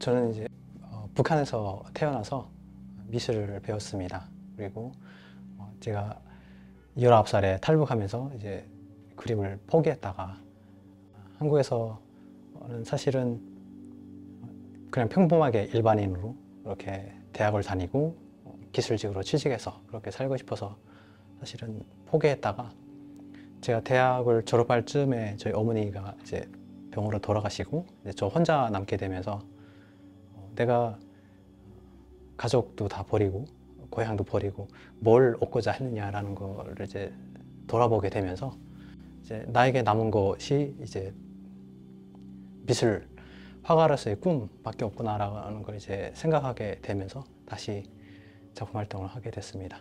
저는 이제 북한에서 태어나서 미술을 배웠습니다. 그리고 제가 19살에 탈북하면서 이제 그림을 포기했다가 한국에서는 사실은 그냥 평범하게 일반인으로 이렇게 대학을 다니고 기술직으로 취직해서 그렇게 살고 싶어서 사실은 포기했다가 제가 대학을 졸업할 즈음에 저희 어머니가 이제 병으로 돌아가시고 이제 저 혼자 남게 되면서 내가 가족도 다 버리고 고향도 버리고 뭘 얻고자 했느냐라는 거를 이제 돌아보게 되면서 이제 나에게 남은 것이 이제 미술 화가로서의 꿈밖에 없구나라는 걸 이제 생각하게 되면서 다시 작품 활동을 하게 됐습니다.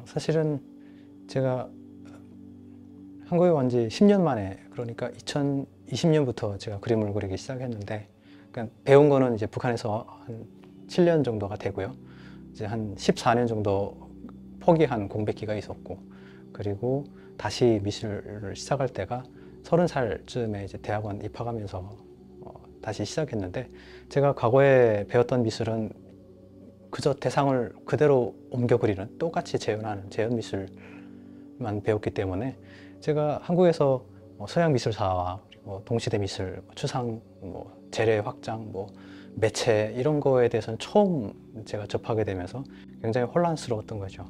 사실은 제가 한국에 온 지 10년 만에, 그러니까 2020년부터 제가 그림을 그리기 시작했는데, 그러니까 배운 거는 이제 북한에서 한 7년 정도가 되고요. 이제 한 14년 정도 포기한 공백기가 있었고, 그리고 다시 미술을 시작할 때가 30살쯤에 이제 대학원 입학하면서 다시 시작했는데, 제가 과거에 배웠던 미술은 그저 대상을 그대로 옮겨 그리는, 똑같이 재현하는 재현 미술만 배웠기 때문에 제가 한국에서 서양 미술사와 그리고 동시대 미술, 추상, 재래 확장, 매체 이런 거에 대해서는 처음 제가 접하게 되면서 굉장히 혼란스러웠던 거죠.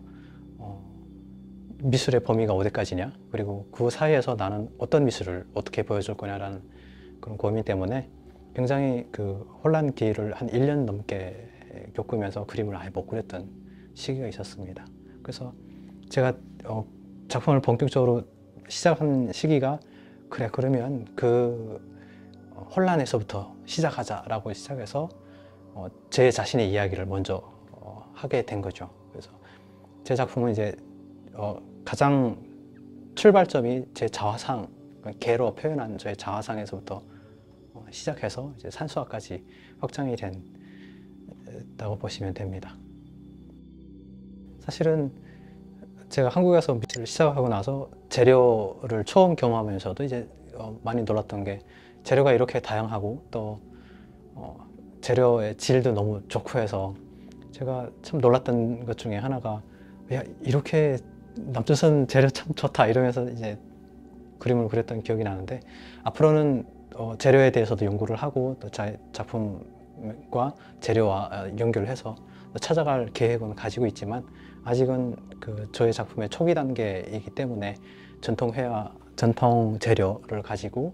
미술의 범위가 어디까지냐, 그리고 그 사이에서 나는 어떤 미술을 어떻게 보여줄 거냐라는 그런 고민 때문에 굉장히 그 혼란기를 한 1년 넘게 겪으면서 그림을 아예 못 그렸던 시기가 있었습니다. 그래서 제가 작품을 본격적으로 시작한 시기가, 그래 그러면 그 혼란에서부터 시작하자라고 시작해서 제 자신의 이야기를 먼저 하게 된 거죠. 그래서 제 작품은 이제 가장 출발점이 제 자화상, 개로 표현한 저의 자화상에서부터 시작해서 이제 산수화까지 확장이 됐다고 보시면 됩니다. 사실은 제가 한국에서 미술을 시작하고 나서 재료를 처음 경험하면서도 이제 많이 놀랐던 게, 재료가 이렇게 다양하고 또 재료의 질도 너무 좋고 해서 제가 참 놀랐던 것 중에 하나가, 야, 이렇게 남조선 재료 참 좋다 이러면서 이제 그림을 그렸던 기억이 나는데, 앞으로는 재료에 대해서도 연구를 하고 또 작품과 재료와 연결을 해서 찾아갈 계획은 가지고 있지만, 아직은 그 저의 작품의 초기 단계이기 때문에 전통 재료를 가지고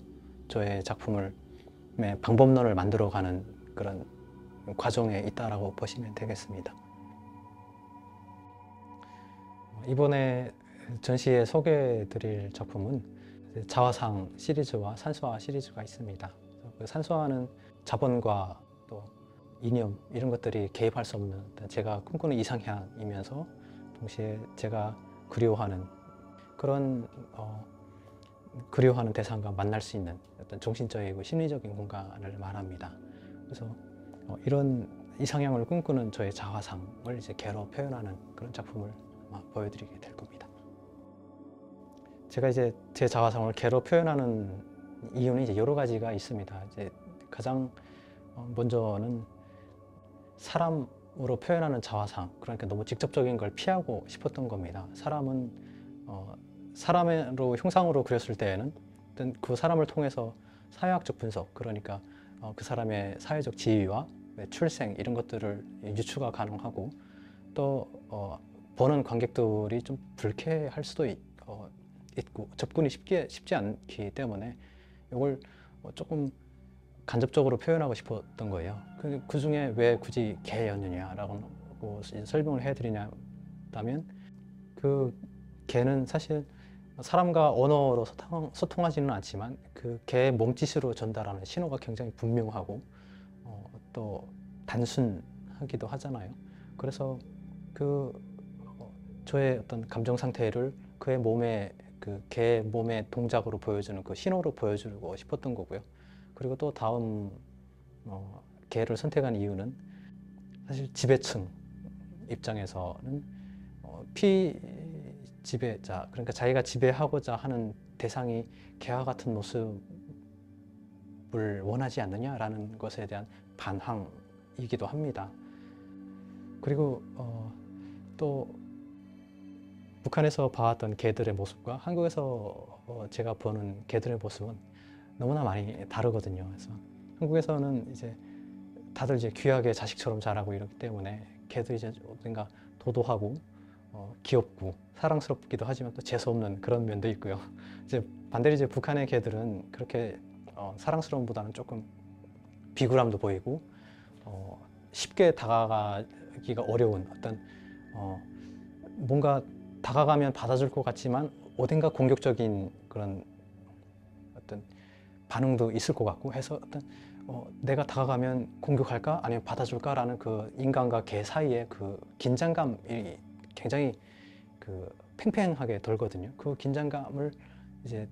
저의 작품을 방법론을 만들어가는 그런 과정에 있다라고 보시면 되겠습니다. 이번에 전시에 소개해드릴 작품은 자화상 시리즈와 산수화 시리즈가 있습니다. 그 산수화는 자본과 또 이념 이런 것들이 개입할 수 없는 제가 꿈꾸는 이상향이면서 동시에 제가 그리워하는 그런 그리워하는 대상과 만날 수 있는 어떤 정신적이고 심리적인 공간을 말합니다. 그래서 이런 이상향을 꿈꾸는 저의 자화상을 이제 개로 표현하는 그런 작품을 보여드리게 될 겁니다. 제가 이제 제 자화상을 개로 표현하는 이유는 이제 여러 가지가 있습니다. 이제 가장 먼저는 사람으로 표현하는 자화상, 그러니까 너무 직접적인 걸 피하고 싶었던 겁니다. 사람은 사람으로 형상으로 그렸을 때에는 그 사람을 통해서 사회학적 분석, 그러니까 그 사람의 사회적 지위와 출생 이런 것들을 유추가 가능하고, 또 보는 관객들이 좀 불쾌할 수도 있고 접근이 쉽지 않기 때문에 이걸 조금 간접적으로 표현하고 싶었던 거예요. 그 중에 왜 굳이 개였느냐라고 설명을 해드리냐면, 그 개는 사실 사람과 언어로 소통하지는 않지만 그 개의 몸짓으로 전달하는 신호가 굉장히 분명하고 또 단순하기도 하잖아요. 그래서 저의 어떤 감정 상태를 그의 몸에, 그 개의 몸의 동작으로 보여주는 그 신호로 보여주고 싶었던 거고요. 그리고 또 다음 개를 선택한 이유는, 사실 지배층 입장에서는 피지배자, 그러니까 자기가 지배하고자 하는 대상이 개와 같은 모습을 기업을 원하지 않느냐라는 것에 대한 반항이기도 합니다. 그리고 또 북한에서 봐왔던 개들의 모습과 한국에서 제가 보는 개들의 모습은 너무나 많이 다르거든요. 그래서 한국에서는 이제 다들 이제 귀하게 자식처럼 자라고 이러기 때문에 개도 이제 어딘가 도도하고 귀엽고 사랑스럽기도 하지만 또 재수 없는 그런 면도 있고요. 이제 반대로 이제 북한의 개들은 그렇게 사랑스러움보다는 조금 비굴함도 보이고 쉽게 다가가기가 어려운 어떤 뭔가 다가가면 받아줄 것 같지만 어딘가 공격적인 그런 어떤 반응도 있을 것 같고 해서 어떤 내가 다가가면 공격할까 아니면 받아줄까라는 그 인간과 개 사이의 그 긴장감이 굉장히 그 팽팽하게 돌거든요. 그 긴장감을 이제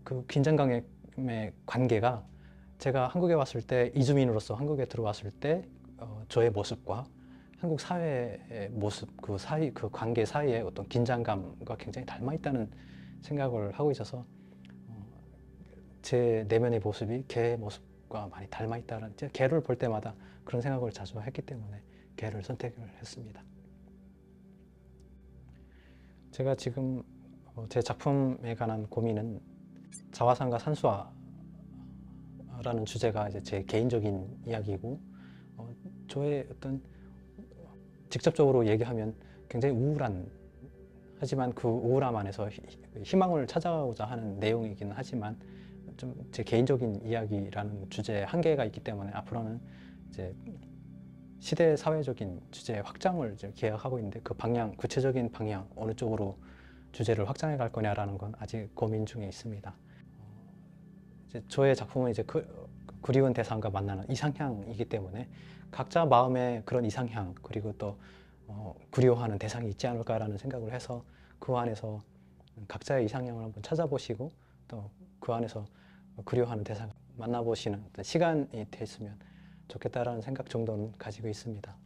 그 긴장감의 관계가 제가 한국에 왔을 때 이주민으로서 한국에 들어왔을 때 저의 모습과 한국 사회의 모습 그 사이 그 관계 사이에 어떤 긴장감과 굉장히 닮아 있다는 생각을 하고 있어서 제 내면의 모습이 개의 모습과 많이 닮아 있다는 개를 볼 때마다 그런 생각을 자주 했기 때문에 개를 선택을 했습니다. 제가 지금 제 작품에 관한 고민은 자화상과 산수화라는 주제가 이제 제 개인적인 이야기이고 저의 어떤 직접적으로 얘기하면 굉장히 우울한 하지만 그 우울함 안에서 희망을 찾아오자 하는 내용이긴 하지만 좀 제 개인적인 이야기라는 주제에 한계가 있기 때문에 앞으로는 이제 시대 사회적인 주제 확장을 이제 계획하고 있는데 그 방향 구체적인 방향 어느 쪽으로 주제를 확장해 갈 거냐라는 건 아직 고민 중에 있습니다. 이제 저의 작품은 이제 그리운 대상과 만나는 이상향이기 때문에 각자 마음에 그런 이상향 그리고 또 그리워하는 대상이 있지 않을까라는 생각을 해서 그 안에서 각자의 이상향을 한번 찾아보시고 또 그 안에서 그리워하는 대상을 만나보시는 시간이 됐으면 좋겠다라는 생각 정도는 가지고 있습니다.